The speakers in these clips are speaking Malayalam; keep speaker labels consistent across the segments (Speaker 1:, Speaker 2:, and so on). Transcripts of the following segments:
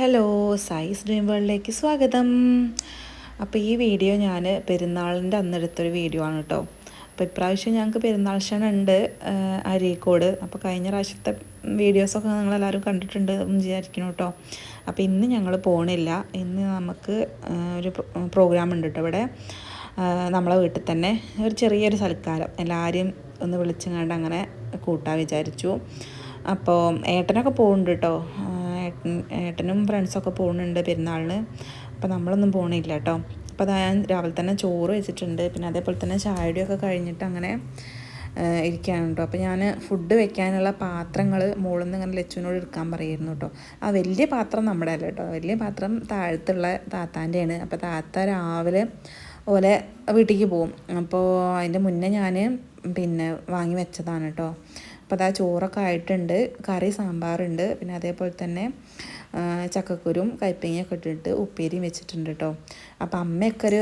Speaker 1: ഹലോ, സൈസ് ഡ്രീം വേൾഡിലേക്ക് സ്വാഗതം. അപ്പോൾ ഈ വീഡിയോ ഞാൻ പെരുന്നാളിൻ്റെ അന്നെടുത്തൊരു വീഡിയോ ആണ് കേട്ടോ. അപ്പോൾ ഇപ്രാവശ്യം ഞങ്ങൾക്ക് പെരുന്നാൾ ക്ഷണം ഉണ്ട് അരീക്കോട്. അപ്പോൾ കഴിഞ്ഞ പ്രാവശ്യത്തെ വീഡിയോസൊക്കെ നിങ്ങളെല്ലാവരും കണ്ടിട്ടുണ്ട് എന്ന് വിചാരിക്കണം കേട്ടോ. അപ്പോൾ ഇന്ന് ഞങ്ങൾ പോകണില്ല. ഇന്ന് നമുക്ക് ഒരു പ്രോഗ്രാം ഉണ്ട് കേട്ടോ ഇവിടെ നമ്മളെ വീട്ടിൽ തന്നെ. ഒരു ചെറിയൊരു സൽക്കാരം എല്ലാവരെയും ഒന്ന് വിളിച്ചുകൊണ്ട് അങ്ങനെ കൂട്ടാൻ വിചാരിച്ചു. അപ്പോൾ ഏട്ടനൊക്കെ പോകുന്നുണ്ട് കേട്ടോ. ഏട്ടനും ഫ്രണ്ട്സൊക്കെ പോകുന്നുണ്ട് പെരുന്നാളിന്. അപ്പോൾ നമ്മളൊന്നും പോകണില്ല കേട്ടോ. അപ്പോൾ ഞാൻ രാവിലെ തന്നെ ചോറ് വെച്ചിട്ടുണ്ട്. പിന്നെ അതേപോലെ തന്നെ ചായയുടെയൊക്കെ കഴിഞ്ഞിട്ട് അങ്ങനെ ഇരിക്കുകയാണ് കേട്ടോ. അപ്പോൾ ഞാൻ ഫുഡ് വെക്കാനുള്ള പാത്രങ്ങൾ മുകളിൽ നിന്ന് ഇങ്ങനെ ലച്ചുവിനോട് എടുക്കാൻ പറയായിരുന്നു കേട്ടോ. ആ വലിയ പാത്രം നമ്മുടെ അല്ല കേട്ടോ. വലിയ പാത്രം താഴത്തുള്ള താത്താൻ്റെയാണ്. അപ്പോൾ താത്ത രാവിലെ ഓലെ വീട്ടിലേക്ക് പോകും. അപ്പോൾ അതിൻ്റെ മുന്നേ ഞാൻ പിന്നെ വാങ്ങി വെച്ചതാണ് കേട്ടോ. അപ്പോൾ അതാ ചോറൊക്കെ ആയിട്ടുണ്ട്, കറി സാമ്പാറുണ്ട്, പിന്നെ അതേപോലെ തന്നെ ചക്കക്കുരും കയ്പ്പങ്ങയൊക്കെ ഇട്ടിട്ട് ഉപ്പേരിയും വെച്ചിട്ടുണ്ട് കേട്ടോ. അപ്പോൾ അമ്മയൊക്കെ ഒരു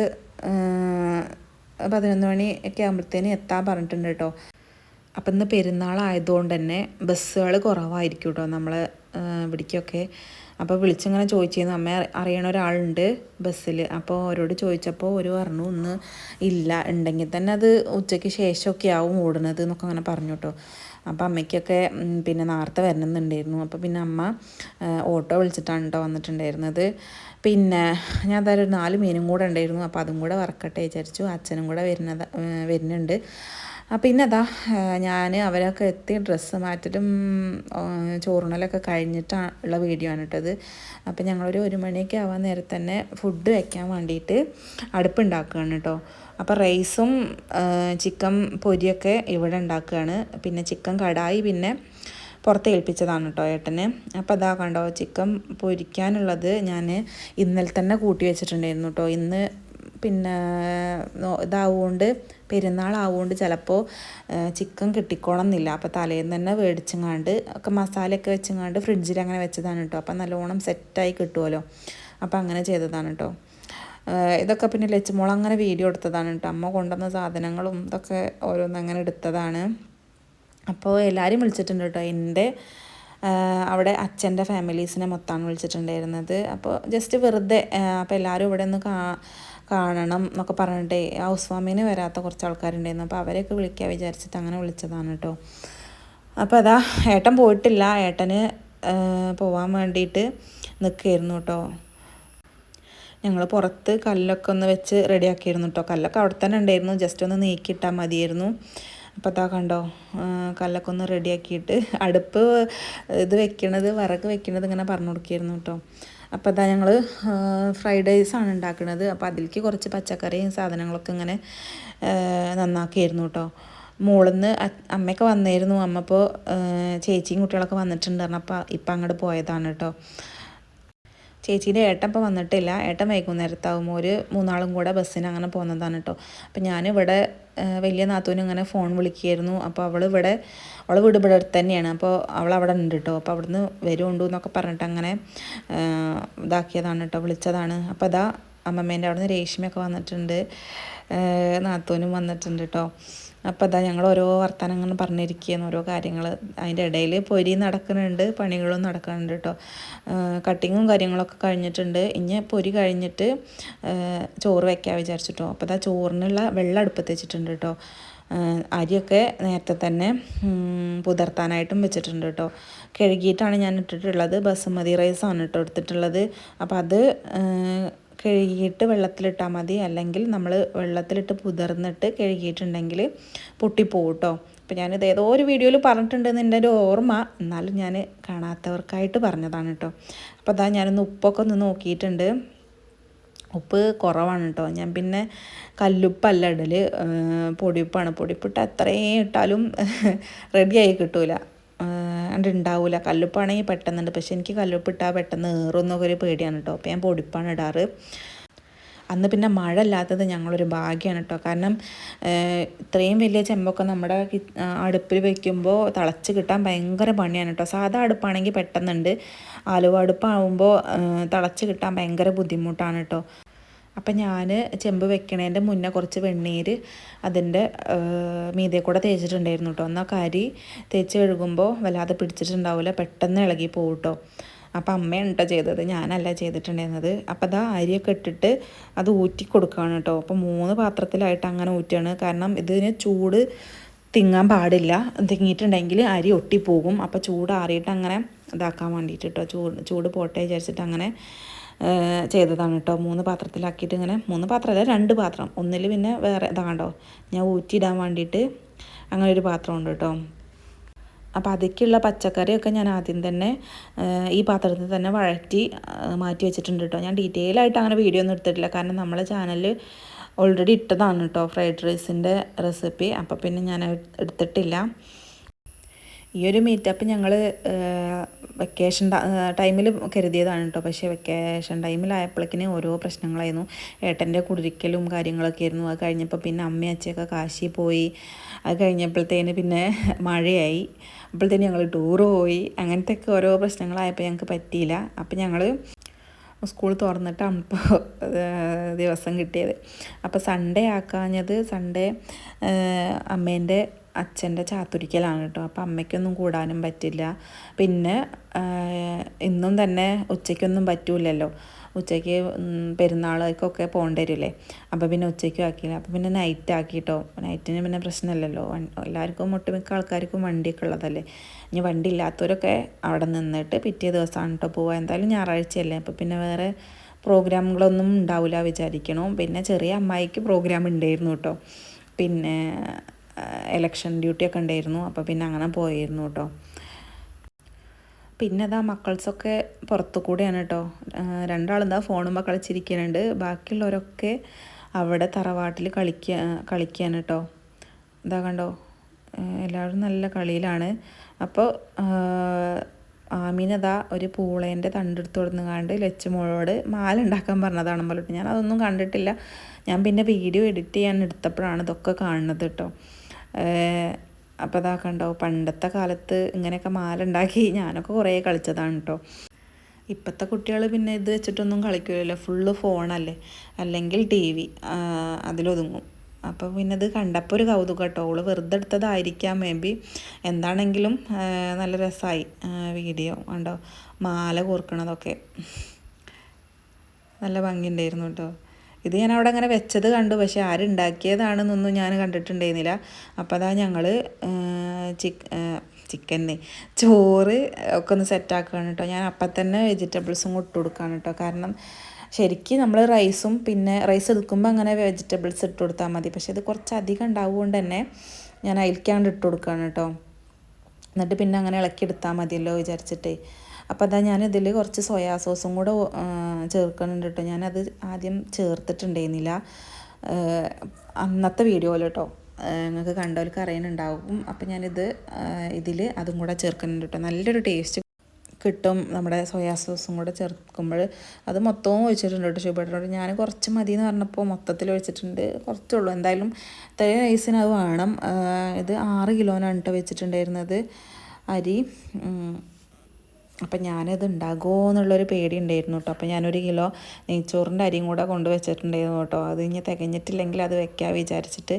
Speaker 1: 11 മണി ഒക്കെ ആകുമ്പോഴത്തേന് എത്താൻ പറഞ്ഞിട്ടുണ്ട് കേട്ടോ. അപ്പം ഇന്ന് പെരുന്നാളായതുകൊണ്ട് തന്നെ ബസ്സുകൾ കുറവായിരിക്കും കേട്ടോ നമ്മളെ ഇവിടേക്കൊക്കെ. അപ്പോൾ വിളിച്ചിങ്ങനെ ചോദിച്ചിരുന്നു, അമ്മ അറിയണ ഒരാളുണ്ട് ബസ്സിൽ. അപ്പോൾ അവരോട് ചോദിച്ചപ്പോൾ ഒരു പറഞ്ഞു ഇന്ന് ഇല്ല, ഉണ്ടെങ്കിൽ തന്നെ അത് ഉച്ചയ്ക്ക് ശേഷമൊക്കെ ആവും ഓടുന്നത് എന്നൊക്കെ അങ്ങനെ പറഞ്ഞു കേട്ടോ. അപ്പോൾ അമ്മയ്ക്കൊക്കെ പിന്നെ നേരത്തെ വരണമെന്നുണ്ടായിരുന്നു. അപ്പോൾ പിന്നെ അമ്മ ഓട്ടോ വിളിച്ചിട്ടാണ് കേട്ടോ വന്നിട്ടുണ്ടായിരുന്നത്. പിന്നെ ഞാൻ അതായത് 4 മീനും കൂടെ ഉണ്ടായിരുന്നു. അപ്പോൾ അതും കൂടെ വറക്കട്ടെ വിചാരിച്ചു. അച്ഛനും കൂടെ വരുന്നുണ്ട്. പിന്നെ അതാ ഞാൻ അവരൊക്കെ എത്തി ഡ്രസ്സ് മാറ്റലും ചോറുണലൊക്കെ കഴിഞ്ഞിട്ടുള്ള വീഡിയോ ആണ് കേട്ടത്. അപ്പോൾ ഞങ്ങളൊരു 1 മണിയൊക്കെ ആവാൻ നേരത്തെ തന്നെ ഫുഡ് വയ്ക്കാൻ വേണ്ടിയിട്ട് അടുപ്പുണ്ടാക്കുകയാണ് കേട്ടോ. അപ്പോൾ റൈസും ചിക്കൻ പൊരിയൊക്കെ ഇവിടെ ഉണ്ടാക്കുകയാണ്. പിന്നെ ചിക്കൻ കടായി പിന്നെ പുറത്ത് ഏൽപ്പിച്ചതാണ് കേട്ടോ ഏട്ടന്. അപ്പോൾ അതാ കണ്ടോ, ചിക്കൻ പൊരിക്കാനുള്ളത് ഞാൻ ഇന്നലെ തന്നെ കൂട്ടി വെച്ചിട്ടുണ്ടായിരുന്നു കേട്ടോ. ഇന്ന് പിന്നെ ഇതാവുകൊണ്ട് പെരുന്നാളാവുകൊണ്ട് ചിലപ്പോൾ ചിക്കൻ കിട്ടിക്കോണം എന്നില്ല. അപ്പോൾ തലേന്ന് തന്നെ മേടിച്ചങ്ങാണ്ട് ഒക്കെ മസാലയൊക്കെ വെച്ചങ്ങാണ്ട് ഫ്രിഡ്ജിൽ അങ്ങനെ വെച്ചതാണ് കേട്ടോ. അപ്പം നല്ലോണം സെറ്റായി കിട്ടുമല്ലോ. അപ്പോൾ അങ്ങനെ ചെയ്തതാണ് കേട്ടോ. ഇതൊക്കെ പിന്നെ ലച്ചുമോൾ അങ്ങനെ വീഡിയോ എടുത്തതാണ് കേട്ടോ. അമ്മ കൊണ്ടുവന്ന സാധനങ്ങളും ഇതൊക്കെ ഓരോന്നങ്ങനെ എടുത്തതാണ്. അപ്പോൾ എല്ലാവരും വിളിച്ചിട്ടുണ്ട് കേട്ടോ. എൻ്റെ അവിടെ അച്ഛൻ്റെ ഫാമിലീസിനെ മൊത്തമാണ് വിളിച്ചിട്ടുണ്ടായിരുന്നത്. അപ്പോൾ ജസ്റ്റ് വെറുതെ അപ്പോൾ എല്ലാവരും ഇവിടെ ഒന്ന് കാണണം എന്നൊക്കെ പറഞ്ഞിട്ട് ഹൗസ് വാമിന് വരാത്ത കുറച്ച് ആൾക്കാരുണ്ടായിരുന്നു. അപ്പോൾ അവരെയൊക്കെ വിളിക്കാൻ വിചാരിച്ചിട്ട് അങ്ങനെ വിളിച്ചതാണ് കേട്ടോ. അപ്പോൾ അതാ ഏട്ടൻ പോയിട്ടില്ല. ഏട്ടന് പോവാൻ വേണ്ടിയിട്ട് നിൽക്കുകയായിരുന്നു കേട്ടോ. ഞങ്ങൾ പുറത്ത് കല്ലൊക്കെ ഒന്ന് വെച്ച് റെഡിയാക്കിയിരുന്നു കേട്ടോ. കല്ലൊക്കെ അവിടെ തന്നെ ഉണ്ടായിരുന്നു, ജസ്റ്റ് ഒന്ന് നീക്കിയിട്ടാൽ മതിയായിരുന്നു. അപ്പോൾ അതാ കണ്ടോ, കല്ലൊക്കെ ഒന്ന് റെഡിയാക്കിയിട്ട് അടുപ്പ് വിറക് വെക്കണത് ഇങ്ങനെ പറഞ്ഞു കൊടുക്കുകയായിരുന്നു കേട്ടോ. അപ്പോൾ അതാ ഞങ്ങൾ ഫ്രൈഡ് റൈസാണ് ഉണ്ടാക്കുന്നത്. അപ്പോൾ അതിലേക്ക് കുറച്ച് പച്ചക്കറിയും സാധനങ്ങളൊക്കെ ഇങ്ങനെ നന്നാക്കിയായിരുന്നു കേട്ടോ. മുകളിൽ നിന്ന് അമ്മയൊക്കെ വന്നായിരുന്നു. അമ്മ ഇപ്പോൾ ചേച്ചിയും കുട്ടികളൊക്കെ വന്നിട്ടുണ്ടായിരുന്നു. അപ്പോൾ ഇപ്പം അങ്ങോട്ട് പോയതാണ് കേട്ടോ. ചേച്ചീൻ്റെ ഏട്ടൻ ഇപ്പോൾ വന്നിട്ടില്ല. ഏട്ടൻ വൈകുന്നേരത്താവുമ്പോൾ ഒരു 3 ആളും കൂടെ ബസ്സിന് അങ്ങനെ പോകുന്നതാണ് കേട്ടോ. അപ്പം ഞാനിവിടെ വലിയ നാത്തൂന് ഇങ്ങനെ ഫോൺ വിളിക്കുകയായിരുന്നു. അപ്പോൾ അവളെ വീട് ഇവിടെ അടുത്ത് തന്നെയാണ്. അപ്പോൾ അവളവിടെ ഉണ്ട് കേട്ടോ. അപ്പോൾ അവിടുന്ന് വരുമുണ്ടോ എന്നൊക്കെ പറഞ്ഞിട്ട് അങ്ങനെ ഇതാക്കിയതാണ് കേട്ടോ, വിളിച്ചതാണ്. അപ്പോൾ അതാ അമ്മമ്മേൻ്റെ അവിടുന്ന് രേഷ്മയൊക്കെ വന്നിട്ടുണ്ട്, നാത്തൂനും വന്നിട്ടുണ്ട് കേട്ടോ. അപ്പോൾ അതാ ഞങ്ങൾ ഓരോ വർത്തമാനം അങ്ങനെ പറഞ്ഞിരിക്കുകയെന്ന് ഓരോ കാര്യങ്ങൾ. അതിൻ്റെ ഇടയിൽ പൊരി നടക്കുന്നുണ്ട്, പണികളും നടക്കുന്നുണ്ട് കേട്ടോ. കട്ടിങ്ങും കാര്യങ്ങളൊക്കെ കഴിഞ്ഞിട്ടുണ്ട്. ഇനി പൊരി കഴിഞ്ഞിട്ട് ചോറ് വയ്ക്കാൻ വിചാരിച്ചിട്ടോ. അപ്പോൾ അതാ ചോറിനുള്ള വെള്ളം അടുപ്പത്ത് വെച്ചിട്ടുണ്ട് കേട്ടോ. അരിയൊക്കെ നേരത്തെ തന്നെ പുതിർത്താനായിട്ടും വെച്ചിട്ടുണ്ട് കേട്ടോ. കഴുകിയിട്ടാണ് ഞാൻ ഇട്ടിട്ടുള്ളത്. ബസുമതി റൈസാണ് കേട്ടോ എടുത്തിട്ടുള്ളത്. അപ്പോൾ അത് കഴുകിയിട്ട് വെള്ളത്തിലിട്ടാൽ മതി, അല്ലെങ്കിൽ നമ്മൾ വെള്ളത്തിലിട്ട് പുതിർന്നിട്ട് കഴുകിയിട്ടുണ്ടെങ്കിൽ പൊട്ടിപ്പോവും കേട്ടോ. അപ്പോൾ ഞാനിത് ഏതോ ഒരു വീഡിയോയിൽ പറഞ്ഞിട്ടുണ്ടെന്ന് എൻ്റെ ഒരു ഓർമ്മ, എന്നാലും ഞാൻ കാണാത്തവർക്കായിട്ട് പറഞ്ഞതാണ് കേട്ടോ. അപ്പോൾ അതാ ഞാനൊന്ന് ഉപ്പൊക്കെ ഒന്ന് നോക്കിയിട്ടുണ്ട്. ഉപ്പ് കുറവാണ് കേട്ടോ. ഞാൻ പിന്നെ കല്ലുപ്പല്ല ഇടൽ, പൊടിയുപ്പാണ്. പൊടിപ്പിട്ട് എത്രയും ഇട്ടാലും റെഡിയായി കിട്ടൂല, ഉണ്ടാവില്ല. കല്ലുപ്പാണെങ്കിൽ പെട്ടെന്നുണ്ട്. പക്ഷെ എനിക്ക് കല്ലുപ്പ് ഇട്ടാൽ പെട്ടെന്ന് ഏറുന്നൊക്കെ ഒരു പേടിയാണ് കേട്ടോ. അപ്പോൾ ഞാൻ പൊടിപ്പാണ് ഇടാറ്. അന്ന് പിന്നെ മഴ ഇല്ലാത്തത് ഞങ്ങളൊരു ഭാഗ്യമാണ് കേട്ടോ. കാരണം ഇത്രയും വലിയ ചെമ്പൊക്കെ നമ്മുടെ അടുപ്പിൽ വയ്ക്കുമ്പോൾ തിളച്ച് കിട്ടാൻ ഭയങ്കര പണിയാണ് കേട്ടോ. സാധാ അടുപ്പാണെങ്കിൽ പെട്ടെന്നുണ്ട്. ആലുവ അടുപ്പാകുമ്പോൾ തിളച്ച് കിട്ടാൻ ഭയങ്കര ബുദ്ധിമുട്ടാണ് കേട്ടോ. അപ്പം ഞാൻ ചെമ്പ് വെക്കണേൻ്റെ മുന്നേ കുറച്ച് വെണ്ണീര് അതിൻ്റെ മീതെ കൂടെ തേച്ചിട്ടുണ്ടായിരുന്നു കേട്ടോ. എന്നാൽ കരി തേച്ച് കഴുകുമ്പോൾ വല്ലാതെ പിടിച്ചിട്ടുണ്ടാവില്ല, പെട്ടെന്ന് ഇളകി പോകും കേട്ടോ. അപ്പം അമ്മയാണ് കേട്ടോ ചെയ്തത്, ഞാനല്ല ചെയ്തിട്ടുണ്ടായിരുന്നത്. അപ്പം അതാ അരിയൊക്കെ ഇട്ടിട്ട് അത് ഊറ്റി കൊടുക്കുകയാണ് കേട്ടോ. അപ്പോൾ 3 പാത്രത്തിലായിട്ട് അങ്ങനെ ഊറ്റുകയാണ്. കാരണം ഇതിന് ചൂട് തിങ്ങാൻ പാടില്ല, തിങ്ങിയിട്ടുണ്ടെങ്കിൽ അരി ഒട്ടിപ്പോകും. അപ്പോൾ ചൂടാറിയിട്ട് അങ്ങനെ ഇതാക്കാൻ വേണ്ടിയിട്ട് കേട്ടോ, ചൂട് പോട്ടെ വിചാരിച്ചിട്ട് അങ്ങനെ ചെയ്തതാണ് കേട്ടോ. 3 പാത്രത്തിലാക്കിയിട്ട് ഇങ്ങനെ, 3 പാത്രമല്ല 2 പാത്രം, ഒന്നിൽ പിന്നെ വേറെ ഇതാകണ്ടോ ഞാൻ ഊറ്റിയിടാൻ വേണ്ടിയിട്ട് അങ്ങനെ ഒരു പാത്രമുണ്ട് കേട്ടോ. അപ്പോൾ അതിലേക്കുള്ള പച്ചക്കറിയൊക്കെ ഞാൻ ആദ്യം തന്നെ ഈ പാത്രത്തിൽ തന്നെ വഴറ്റി മാറ്റി വെച്ചിട്ടുണ്ട് കേട്ടോ. ഞാൻ ഡീറ്റെയിൽ ആയിട്ട് അങ്ങനെ വീഡിയോ ഒന്നും എടുത്തിട്ടില്ല, കാരണം നമ്മളെ ചാനലിൽ ഓൾറെഡി ഇട്ടതാണ് കേട്ടോ ഫ്രൈഡ് റൈസിൻ്റെ റെസിപ്പി. അപ്പോൾ പിന്നെ ഞാൻ എടുത്തിട്ടില്ല. ഈ ഒരു മീറ്റപ്പ് ഞങ്ങൾ വെക്കേഷൻ ടൈമിൽ കരുതിയതാണ് കേട്ടോ. പക്ഷേ വെക്കേഷൻ ടൈമിലായപ്പോഴേക്കിന് ഓരോ പ്രശ്നങ്ങളായിരുന്നു. ഏട്ടൻ്റെ കുടിരിക്കലും കാര്യങ്ങളൊക്കെ ആയിരുന്നു. അത് കഴിഞ്ഞപ്പോൾ പിന്നെ അമ്മയും അച്ഛയൊക്കെ കാശി പോയി. അത് കഴിഞ്ഞപ്പോഴത്തേന് പിന്നെ മഴയായി. അപ്പോഴത്തേന് ഞങ്ങൾ ടൂറ് പോയി. അങ്ങനത്തെയൊക്കെ ഓരോ പ്രശ്നങ്ങളായപ്പോൾ ഞങ്ങൾക്ക് പറ്റിയില്ല. അപ്പം ഞങ്ങൾ സ്കൂൾ തുറന്നിട്ടാണ് ഇപ്പോൾ ദിവസം കിട്ടിയത്. അപ്പോൾ സൺഡേ ആക്കാഞ്ഞത്, സൺഡേ അമ്മേൻ്റെ അച്ഛൻ്റെ ചാത്തുരിക്കലാണ് കേട്ടോ. അപ്പോൾ അമ്മയ്ക്കൊന്നും കൂടാനും പറ്റില്ല. പിന്നെ ഇന്നും തന്നെ ഉച്ചയ്ക്കൊന്നും പറ്റൂലല്ലോ, ഉച്ചയ്ക്ക് പെരുന്നാളേക്കൊക്കെ പോകേണ്ടി വരില്ലേ. അപ്പോൾ പിന്നെ ഉച്ചയ്ക്കും ആക്കിയില്ല. അപ്പോൾ പിന്നെ നൈറ്റ് ആക്കിയിട്ടോ. നൈറ്റിന് പിന്നെ പ്രശ്നമില്ലല്ലോ, എല്ലാവർക്കും ഒട്ടുമിക്ക ആൾക്കാർക്കും വണ്ടിയൊക്കെ ഉള്ളതല്ലേ. ഇനി വണ്ടി ഇല്ലാത്തവരൊക്കെ അവിടെ നിന്നിട്ട് പിറ്റേ ദിവസമാണ് കേട്ടോ പോവുക. എന്തായാലും ഞായറാഴ്ചയല്ലേ, അപ്പോൾ പിന്നെ വേറെ പ്രോഗ്രാമുകളൊന്നും ഉണ്ടാവില്ല വിചാരിക്കണം. പിന്നെ ചെറിയ അമ്മായിക്ക് പ്രോഗ്രാം ഉണ്ടായിരുന്നു കേട്ടോ. പിന്നെ എലക്ഷൻ ഡ്യൂട്ടിയൊക്കെ ഉണ്ടായിരുന്നു. അപ്പോൾ പിന്നെ അങ്ങനെ പോയിരുന്നു കേട്ടോ. പിന്നെ അതാ മക്കൾസൊക്കെ പുറത്തു കൂടെയാണ് കേട്ടോ. 2 ആളെന്താ ഫോണുമ്പോൾ കളിച്ചിരിക്കുന്നുണ്ട്. ബാക്കിയുള്ളവരൊക്കെ അവിടെ തറവാട്ടിൽ കളിക്കാൻ കേട്ടോ. ഇതാ കണ്ടോ, എല്ലാവരും നല്ല കളിയിലാണ്. അപ്പോൾ ആമീനതാ ഒരു പൂളേൻ്റെ തണ്ടെടുത്ത് കൊടുങ്ങാണ്ട് ലച്ചുമോളോട് മാല ഉണ്ടാക്കാൻ പറഞ്ഞതാണ് പോലും. ഞാൻ അതൊന്നും കണ്ടിട്ടില്ല. ഞാൻ പിന്നെ വീഡിയോ എഡിറ്റ് ചെയ്യാൻ എടുത്തപ്പോഴാണ് ഇതൊക്കെ കാണുന്നത് കേട്ടോ. അപ്പോൾ അതാ കണ്ടോ, പണ്ടത്തെ കാലത്ത് ഇങ്ങനെയൊക്കെ മാല ഉണ്ടാക്കി ഞാനൊക്കെ കുറേ കളിച്ചതാണ് കേട്ടോ. ഇപ്പോഴത്തെ കുട്ടികൾ പിന്നെ ഇത് വെച്ചിട്ടൊന്നും കളിക്കില്ലല്ലോ, ഫുള്ള് ഫോണല്ലേ, അല്ലെങ്കിൽ TV അതിലൊതുങ്ങും. അപ്പോൾ പിന്നെ ഇത് കണ്ടപ്പോൾ ഒരു കൗതുകം കേട്ടോ. ഓള് വെറുതെ എടുത്തതായിരിക്കാം മേ ബി. എന്താണെങ്കിലും നല്ല രസമായി വീഡിയോ കണ്ടോ, മാല കോർക്കണതൊക്കെ നല്ല ഭംഗിയുണ്ടായിരുന്നു കേട്ടോ. ഇത് ഞാൻ അവിടെ അങ്ങനെ വെച്ചത് കണ്ടു, പക്ഷെ ആരുണ്ടാക്കിയതാണെന്നൊന്നും ഞാൻ കണ്ടിട്ടുണ്ടായിരുന്നില്ല. അപ്പോൾ അതാ ഞങ്ങൾ ചിക്കന് ചോറ് ഒക്കെ ഒന്ന് സെറ്റാക്കുകയാണ് കേട്ടോ. ഞാൻ അപ്പം തന്നെ വെജിറ്റബിൾസും ഇട്ട് കൊടുക്കുകയാണ് കേട്ടോ. കാരണം ശരിക്കും നമ്മൾ റൈസും പിന്നെ റൈസ് എടുക്കുമ്പോൾ അങ്ങനെ വെജിറ്റബിൾസ് ഇട്ട് കൊടുത്താൽ മതി. പക്ഷേ ഇത് കുറച്ച് അധികം ഉണ്ടാവുകൊണ്ട് തന്നെ ഞാൻ അതിലേക്കാണ്ട് ഇട്ട് കൊടുക്കുകയാണ് കേട്ടോ. എന്നിട്ട് പിന്നെ അങ്ങനെ ഇളക്കിയെടുത്താൽ മതിയല്ലോ വിചാരിച്ചിട്ടേ. അപ്പോൾ അതാ ഞാനിതിൽ കുറച്ച് സോയാ സോസും കൂടെ ചേർക്കുന്നുണ്ട് കേട്ടോ. ഞാനത് ആദ്യം ചേർത്തിട്ടുണ്ടായിരുന്നില്ല അന്നത്തെ വീഡിയോയിൽ കേട്ടോ. നിങ്ങൾക്ക് കണ്ടവർക്ക് അറിയാനുണ്ടാവും. അപ്പോൾ ഇതിൽ അതും കൂടെ ചേർക്കുന്നുണ്ട് കേട്ടോ. നല്ലൊരു ടേസ്റ്റ് കിട്ടും നമ്മുടെ സോയാ സോസും കൂടെ ചേർക്കുമ്പോൾ. അത് മൊത്തവും ഒഴിച്ചിട്ടുണ്ട് കേട്ടോ ഷുബേട്ടനോട്. ഞാൻ കുറച്ച് മതി എന്ന് പറഞ്ഞപ്പോൾ മൊത്തത്തിൽ ഒഴിച്ചിട്ടുണ്ട്. കുറച്ചുള്ളൂ, എന്തായാലും ഇത്രയും റൈസിന് അത് വേണം. ഇത് 6 കിലോനാണ് കേട്ടോ വെച്ചിട്ടുണ്ടായിരുന്നത് അരി. അപ്പം ഞാനത് ഉണ്ടാകുമോ എന്നുള്ളൊരു പേടി ഉണ്ടായിരുന്നു കേട്ടോ. അപ്പോൾ ഞാനൊരു കിലോ നെയ്ച്ചോറിൻ്റെ അരിയും കൂടെ കൊണ്ട് വെച്ചിട്ടുണ്ടായിരുന്നു കേട്ടോ. അത് ഇനി തികഞ്ഞിട്ടില്ലെങ്കിൽ അത് വെക്കാൻ വിചാരിച്ചിട്ട്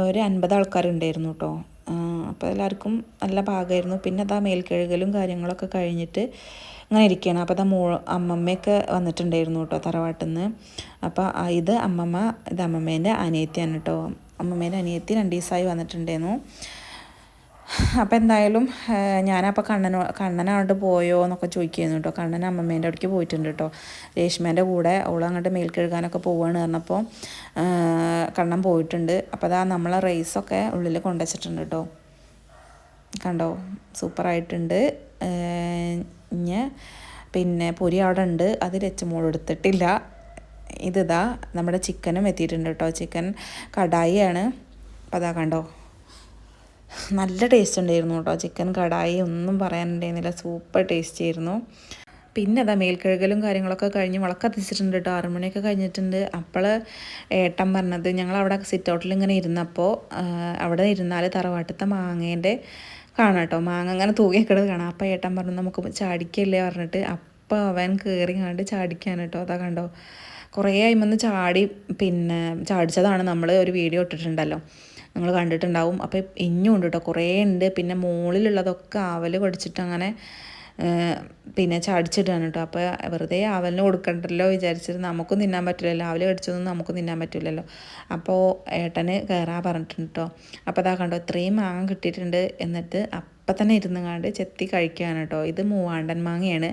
Speaker 1: ഒരു 50 ആൾക്കാരുണ്ടായിരുന്നു കേട്ടോ. അപ്പോൾ എല്ലാവർക്കും നല്ല പാകമായിരുന്നു. പിന്നെ അതാ മേൽക്കഴുകലും കാര്യങ്ങളൊക്കെ കഴിഞ്ഞിട്ട് അങ്ങനെ ഇരിക്കുകയാണ്. അപ്പോൾ അമ്മമ്മയൊക്കെ വന്നിട്ടുണ്ടായിരുന്നു കേട്ടോ തറവാട്ടിൽ നിന്ന്. അപ്പോൾ ഇത് അമ്മമ്മേൻ്റെ അനിയത്തിയാണ് കേട്ടോ. അമ്മമ്മേൻ്റെ അനിയത്തി 2 ദിവസമായി വന്നിട്ടുണ്ടായിരുന്നു. അപ്പോൾ എന്തായാലും ഞാനപ്പോൾ കണ്ണനങ്ങോട്ട് പോയോ എന്നൊക്കെ ചോദിക്കുന്നു കേട്ടോ. കണ്ണൻ അമ്മമ്മേൻ്റെ അവിടേക്ക് പോയിട്ടുണ്ട് കേട്ടോ. രേഷ്മേൻ്റെ കൂടെ അവൾ അങ്ങോട്ട് മേൽ കഴുകാനൊക്കെ പോവുകയാണ് പറഞ്ഞപ്പോൾ കണ്ണൻ പോയിട്ടുണ്ട്. അപ്പോൾ അതാ നമ്മളെ റൈസൊക്കെ ഉള്ളിൽ കൊണ്ടുവച്ചിട്ടുണ്ട് കേട്ടോ. കണ്ടോ, സൂപ്പറായിട്ടുണ്ട്. പിന്നെ പൊരി അവിടെ ഉണ്ട്, അത് ലച്ചുമോൾ എടുത്തിട്ടില്ല. ഇതാ നമ്മുടെ ചിക്കനും എത്തിയിട്ടുണ്ട് കേട്ടോ. ചിക്കൻ കടായിയാണ്. അപ്പോൾ അതാ കണ്ടോ, നല്ല ടേസ്റ്റ് ഉണ്ടായിരുന്നു കേട്ടോ. ചിക്കൻ കടായി ഒന്നും പറയാനുണ്ടായിരുന്നില്ല, സൂപ്പർ ടേസ്റ്റ് ആയിരുന്നു. പിന്നെ അതാ മേൽക്കഴുകലും കാര്യങ്ങളൊക്കെ കഴിഞ്ഞ് വിളക്കത്തിച്ചിട്ടുണ്ട് കേട്ടോ. 6 മണിയൊക്കെ കഴിഞ്ഞിട്ടുണ്ട്. അപ്പോൾ ഏട്ടൻ പറഞ്ഞത്, ഞങ്ങളവിടെ സിറ്റ് ഔട്ടിൽ ഇങ്ങനെ ഇരുന്നപ്പോൾ അവിടെ ഇരുന്നാൽ തറവാട്ടത്തെ മാങ്ങേൻ്റെ കാണാം കേട്ടോ. മാങ്ങ അങ്ങനെ തൂങ്ങിക്കിടത് കാണാം. അപ്പോൾ ഏട്ടൻ പറഞ്ഞു നമുക്ക് ചാടിക്കല്ലേ പറഞ്ഞിട്ട് അപ്പോൾ അവൻ കയറി കണ്ട് ചാടിക്കാൻ കേട്ടോ. അതാ കണ്ടോ, കുറേ ആയിമൊന്ന് ചാടി പിന്നെ ചാടിച്ചതാണ്. നമ്മൾ ഒരു വീഡിയോ ഇട്ടിട്ടുണ്ടല്ലോ, നിങ്ങൾ കണ്ടിട്ടുണ്ടാവും. അപ്പോൾ ഇനിയും ഉണ്ട് കേട്ടോ, കുറേ ഉണ്ട്. പിന്നെ മുകളിലുള്ളതൊക്കെ ആവൽ കടിച്ചിട്ട് അങ്ങനെ പിന്നെ ചാടിച്ചിടുകയാണ് കേട്ടോ. അപ്പോൾ വെറുതെ അവലിന് കൊടുക്കണ്ടല്ലോ വിചാരിച്ചിട്ട് നമുക്കും തിന്നാൻ പറ്റില്ലല്ലോ, അവൽ കടിച്ചൊന്നും നമുക്കും തിന്നാൻ പറ്റില്ലല്ലോ. അപ്പോൾ ഏട്ടന് കയറാൻ പറഞ്ഞിട്ടുണ്ട് കേട്ടോ. അപ്പോൾ അതാ കണ്ടോ ഇത്രയും മാങ്ങ കിട്ടിയിട്ടുണ്ട്. എന്നിട്ട് അപ്പം തന്നെ ഇരുന്നുങ്ങാണ്ട് ചെത്തി കഴിക്കുകയാണ് കേട്ടോ. ഇത് മൂവാണ്ടൻ മാങ്ങയാണ്.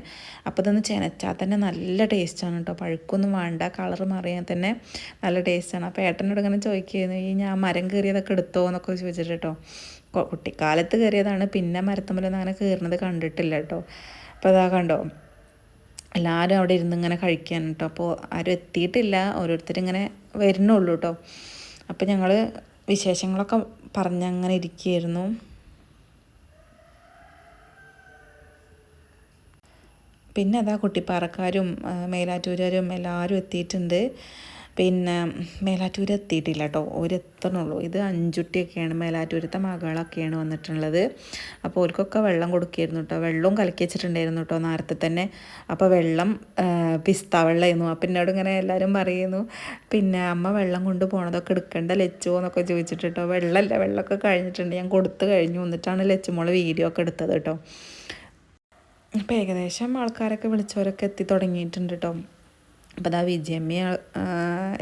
Speaker 1: അപ്പോൾ ഇതൊന്ന് ചെനച്ചാൽ തന്നെ നല്ല ടേസ്റ്റാണ് കേട്ടോ. പഴുക്കൊന്നും വേണ്ട, കളറ് മാറിയാൽ തന്നെ നല്ല ടേസ്റ്റാണ്. അപ്പോൾ ഏട്ടനോട് ഇങ്ങനെ ചോദിക്കുന്നു, ഈ ഞാൻ മരം കയറിയതൊക്കെ എടുത്തോ എന്നൊക്കെ ചോദിച്ചിട്ട് കേട്ടോ. കുട്ടിക്കാലത്ത് കയറിയതാണ്, പിന്നെ മരത്തുമ്മലൊന്നും അങ്ങനെ കയറുന്നത് കണ്ടിട്ടില്ല കേട്ടോ. അപ്പോൾ അതാ കണ്ടോ എല്ലാവരും അവിടെ ഇരുന്ന് ഇങ്ങനെ കഴിക്കാൻ കേട്ടോ. അപ്പോൾ ആരും എത്തിയിട്ടില്ല, ഓരോരുത്തരിങ്ങനെ വരുന്നുള്ളൂ കേട്ടോ. അപ്പോൾ ഞങ്ങൾ വിശേഷങ്ങളൊക്കെ പറഞ്ഞങ്ങനെ ഇരിക്കുകയായിരുന്നു. പിന്നെ അതാ കുട്ടിപ്പാറക്കാരും മേലാറ്റൂരും എല്ലാവരും എത്തിയിട്ടുണ്ട്. പിന്നെ മേലാറ്റൂർ എത്തിയിട്ടില്ല കേട്ടോ, ഒരെത്തണുള്ളൂ. ഇത് അഞ്ചുട്ടിയൊക്കെയാണ്, മേലാറ്റൂരത്തെ മകളൊക്കെയാണ് വന്നിട്ടുള്ളത്. അപ്പോൾ ഓർക്കൊക്കെ വെള്ളം കൊടുക്കുകയായിരുന്നു കേട്ടോ. വെള്ളവും കലക്കി വെച്ചിട്ടുണ്ടായിരുന്നു കേട്ടോ നേരത്തെ തന്നെ. അപ്പോൾ വെള്ളം പിസ്ത വെള്ളമായിരുന്നു. അപ്പം എന്നോട് ഇങ്ങനെ എല്ലാവരും പറയുന്നു, പിന്നെ അമ്മ വെള്ളം കൊണ്ട് പോണതൊക്കെ എടുക്കണ്ട ലച്ചോ എന്നൊക്കെ ചോദിച്ചിട്ട് കേട്ടോ. വെള്ളമല്ല, വെള്ളമൊക്കെ കഴിഞ്ഞിട്ടുണ്ട്, ഞാൻ കൊടുത്തു കഴിഞ്ഞു. എന്നിട്ടാണ് ലച്ചുമോള് വീഡിയോ ഒക്കെ എടുത്തത് കേട്ടോ. അപ്പോൾ ഏകദേശം ആൾക്കാരൊക്കെ വിളിച്ചവരൊക്കെ എത്തി തുടങ്ങിയിട്ടുണ്ട് കേട്ടോ. അപ്പോൾ അതാ വിജയമ്മയും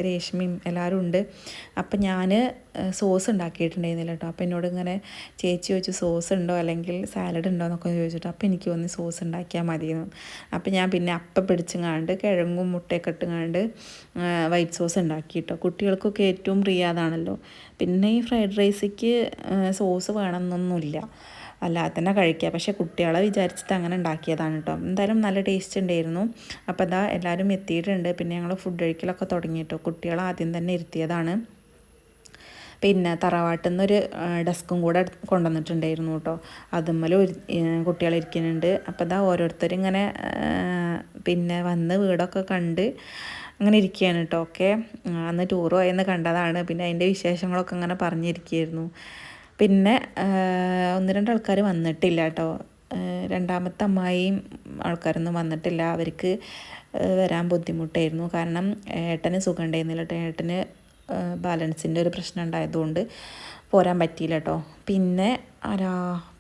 Speaker 1: രേഷ്മയും എല്ലാവരും ഉണ്ട്. അപ്പം ഞാൻ സോസ് ഉണ്ടാക്കിയിട്ടുണ്ടായിരുന്നില്ല കേട്ടോ. അപ്പോൾ എന്നോട് ഇങ്ങനെ ചേച്ചി ചോദിച്ചു സോസ് ഉണ്ടോ അല്ലെങ്കിൽ സാലഡ് ഉണ്ടോ എന്നൊക്കെ ചോദിച്ചിട്ട്. അപ്പോൾ എനിക്ക് ഒന്ന് സോസ് ഉണ്ടാക്കിയാൽ മതിയെന്നു. അപ്പോൾ ഞാൻ പിന്നെ അപ്പം പിടിച്ചുങ്ങാണ്ട് കിഴങ്ങും മുട്ടയൊക്കെ ഇട്ടുങ്ങാണ്ട് വൈറ്റ് സോസ് ഉണ്ടാക്കി കേട്ടോ. കുട്ടികൾക്കൊക്കെ ഏറ്റവും പ്രിയ അതാണല്ലോ. പിന്നെ ഈ ഫ്രൈഡ് റൈസിക്ക് സോസ് വേണമെന്നൊന്നുമില്ല, അല്ലാതെ തന്നെ കഴിക്കുക. പക്ഷേ കുട്ടികളെ വിചാരിച്ചിട്ട് അങ്ങനെ ഉണ്ടാക്കിയതാണ് കേട്ടോ. എന്തായാലും നല്ല ടേസ്റ്റ് ഉണ്ടായിരുന്നു. അപ്പോൾ അതാ എല്ലാവരും എത്തിയിട്ടുണ്ട്. പിന്നെ ഞങ്ങൾ ഫുഡ് കഴിക്കലൊക്കെ തുടങ്ങി കേട്ടോ. കുട്ടികളെ ആദ്യം തന്നെ ഇരുത്തിയതാണ്. പിന്നെ തറവാട്ടിൽ നിന്നൊരു ഡെസ്കും കൂടെ കൊണ്ടുവന്നിട്ടുണ്ടായിരുന്നു കേട്ടോ. അതുമ്മലും കുട്ടികളിരിക്കുന്നുണ്ട്. അപ്പോൾ അതാ ഓരോരുത്തരിങ്ങനെ പിന്നെ വന്ന് വീടൊക്കെ കണ്ട് അങ്ങനെ ഇരിക്കുകയാണ് കേട്ടോ. ഒക്കെ അന്ന് ടൂർ പോയെന്ന് കണ്ടതാണ്. പിന്നെ അതിൻ്റെ വിശേഷങ്ങളൊക്കെ അങ്ങനെ പറഞ്ഞിരിക്കുകയായിരുന്നു. പിന്നെ ഒന്ന് രണ്ട് ആൾക്കാർ വന്നിട്ടില്ല കേട്ടോ. രണ്ടാമത്തെ അമ്മായിയും ആൾക്കാരൊന്നും വന്നിട്ടില്ല. അവർക്ക് വരാൻ ബുദ്ധിമുട്ടായിരുന്നു. കാരണം ഏട്ടന് സുഖം ഉണ്ടായിരുന്നില്ല കേട്ടോ. ഏട്ടന് ബാലൻസിൻ്റെ ഒരു പ്രശ്നം ഉണ്ടായതുകൊണ്ട് പോരാൻ പറ്റിയില്ല കേട്ടോ. പിന്നെ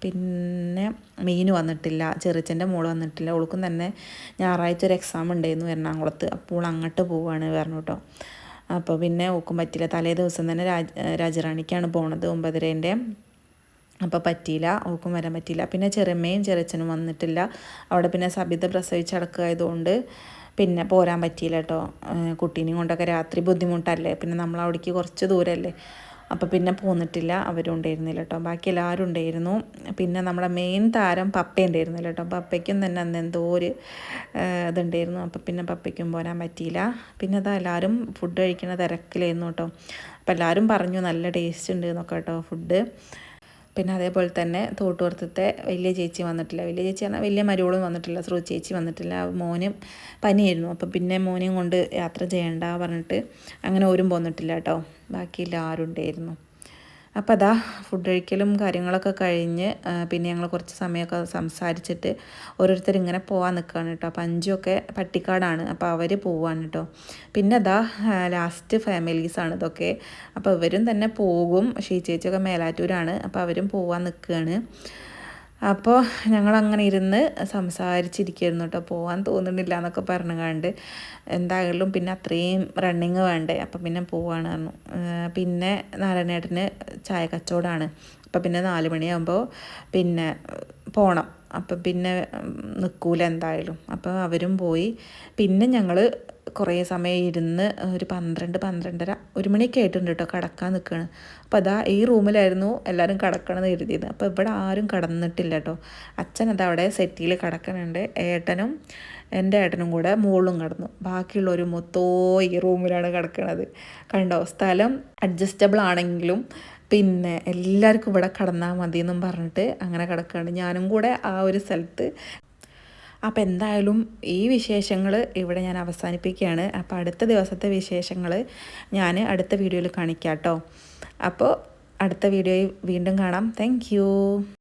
Speaker 1: പിന്നെ മീന് വന്നിട്ടില്ല, ചെറിച്ചൻ്റെ മോള് വന്നിട്ടില്ല. അവൾക്കും തന്നെ ഞായറാഴ്ച ഒരു എക്സാം ഉണ്ടായിരുന്നു എറണാകുളത്ത്. അപ്പോൾ അങ്ങോട്ട് പോവുകയാണ് പറഞ്ഞു കേട്ടോ. അപ്പോൾ പിന്നെ ഓക്കും പറ്റിയില്ല. തലേ ദിവസം തന്നെ രാജറാണിക്കാണ് പോണത് 9:30. അപ്പോൾ പറ്റിയില്ല, ഓക്കും വരാൻ പറ്റിയില്ല. പിന്നെ ചെറിയമ്മയും ചെറിയച്ഛനും വന്നിട്ടില്ല. അവിടെ പിന്നെ സബിത പ്രസവിച്ചടക്കായതുകൊണ്ട് പിന്നെ പോരാൻ പറ്റിയില്ല കേട്ടോ. കുട്ടീനെയും കൊണ്ടൊക്കെ രാത്രി ബുദ്ധിമുട്ടല്ലേ, പിന്നെ നമ്മൾ അവിടേക്ക് കുറച്ച് ദൂരമല്ലേ. അപ്പോൾ പിന്നെ പോന്നിട്ടില്ല, അവരും ഉണ്ടായിരുന്നില്ല കേട്ടോ. ബാക്കി എല്ലാവരും ഉണ്ടായിരുന്നു. പിന്നെ നമ്മുടെ മെയിൻ താരം പപ്പ ഉണ്ടായിരുന്നില്ല കേട്ടോ. പപ്പയ്ക്കും തന്നെ അന്ന് എന്തോ ഒരു ഇതുണ്ടായിരുന്നു. അപ്പോൾ പിന്നെ പപ്പയ്ക്കും പോരാൻ പറ്റിയില്ല. പിന്നെ അതാ എല്ലാവരും ഫുഡ് കഴിക്കുന്ന തിരക്കിലായിരുന്നു കേട്ടോ. അപ്പോൾ എല്ലാവരും പറഞ്ഞു നല്ല ടേസ്റ്റ് ഉണ്ട് എന്നൊക്കെ കേട്ടോ ഫുഡ്. പിന്നെ അതേപോലെ തന്നെ തോട്ടുപുറത്തത്തെ വലിയ ചേച്ചി വന്നിട്ടില്ല. വലിയ ചേച്ചി പറഞ്ഞാൽ വലിയ മരുവളും വന്നിട്ടില്ല. ശ്രു ചേച്ചി വന്നിട്ടില്ല. മോനും പനിയായിരുന്നു. അപ്പം പിന്നെ മോനെയും കൊണ്ട് യാത്ര ചെയ്യണ്ട പറഞ്ഞിട്ട് അങ്ങനെ ഓരും പോന്നിട്ടില്ല കേട്ടോ. ബാക്കി എല്ലാവരും ഉണ്ടായിരുന്നു. അപ്പോൾ അതാ ഫുഡ് കഴിക്കലും കാര്യങ്ങളൊക്കെ കഴിഞ്ഞ് പിന്നെ ഞങ്ങൾ കുറച്ച് സമയമൊക്കെ സംസാരിച്ചിട്ട് ഓരോരുത്തർ ഇങ്ങനെ പോകാൻ നിൽക്കുകയാണ് കേട്ടോ. അപ്പോൾ അഞ്ചൊക്കെ പട്ടിക്കാടാണ്, അപ്പോൾ അവർ പോവാണ് കേട്ടോ. പിന്നെ അതാ ലാസ്റ്റ് ഫാമിലീസാണ് ഇതൊക്കെ. അപ്പോൾ ഇവരും തന്നെ പോകും. ഷീ ചേച്ചിയൊക്കെ മേലാറ്റൂരാണ്, അപ്പോൾ അവരും പോകാൻ നിൽക്കുകയാണ്. അപ്പോൾ ഞങ്ങളങ്ങനെ ഇരുന്ന് സംസാരിച്ചിരിക്കുകയായിരുന്നു കേട്ടോ. പോകാൻ തോന്നുന്നില്ല എന്നൊക്കെ പറഞ്ഞുകൊണ്ട് എന്തായാലും പിന്നെ അത്രയും റണ്ണിങ് വേണ്ടേ, അപ്പം പിന്നെ പോവാണ് പറഞ്ഞു. പിന്നെ നാരായണേട്ടന് ചായ കച്ചവടമാണ്. അപ്പം പിന്നെ 4 മണിയാകുമ്പോൾ പിന്നെ പോകണം. അപ്പം പിന്നെ നിൽക്കൂല എന്തായാലും. അപ്പോൾ അവരും പോയി. പിന്നെ ഞങ്ങൾ കുറേ സമയം ഇരുന്ന് ഒരു 12-12:30 1 മണിയൊക്കെ ആയിട്ടുണ്ട് കേട്ടോ കിടക്കാൻ നിൽക്കുകയാണ്. അപ്പോൾ അതാ ഈ റൂമിലായിരുന്നു എല്ലാവരും കിടക്കണമെന്ന് കരുതിയത്. അപ്പോൾ ഇവിടെ ആരും കിടന്നിട്ടില്ല കേട്ടോ. അച്ഛൻ അതവിടെ സെറ്റിയിൽ കിടക്കണുണ്ട്. എൻ്റെ ഏട്ടനും കൂടെ മുകളിലും കിടന്നു. ബാക്കിയുള്ളവർ മൊത്തോ ഈ റൂമിലാണ് കിടക്കുന്നത്. കണ്ടോ, സ്ഥലം അഡ്ജസ്റ്റബിൾ ആണെങ്കിലും പിന്നെ എല്ലാവർക്കും ഇവിടെ കിടന്നാൽ മതിയെന്നും പറഞ്ഞിട്ട് അങ്ങനെ കിടക്കുകയാണ്. ഞാനും കൂടെ ആ ഒരു സ്ഥലത്ത്. അപ്പോൾ എന്തായാലും ഈ വിശേഷങ്ങൾ ഇവിടെ ഞാൻ അവസാനിപ്പിക്കുകയാണ്. അപ്പോൾ അടുത്ത ദിവസത്തെ വിശേഷങ്ങൾ ഞാൻ അടുത്ത വീഡിയോയിൽ കാണിക്കാം കേട്ടോ. അപ്പോൾ അടുത്ത വീഡിയോയിൽ വീണ്ടും കാണാം. താങ്ക്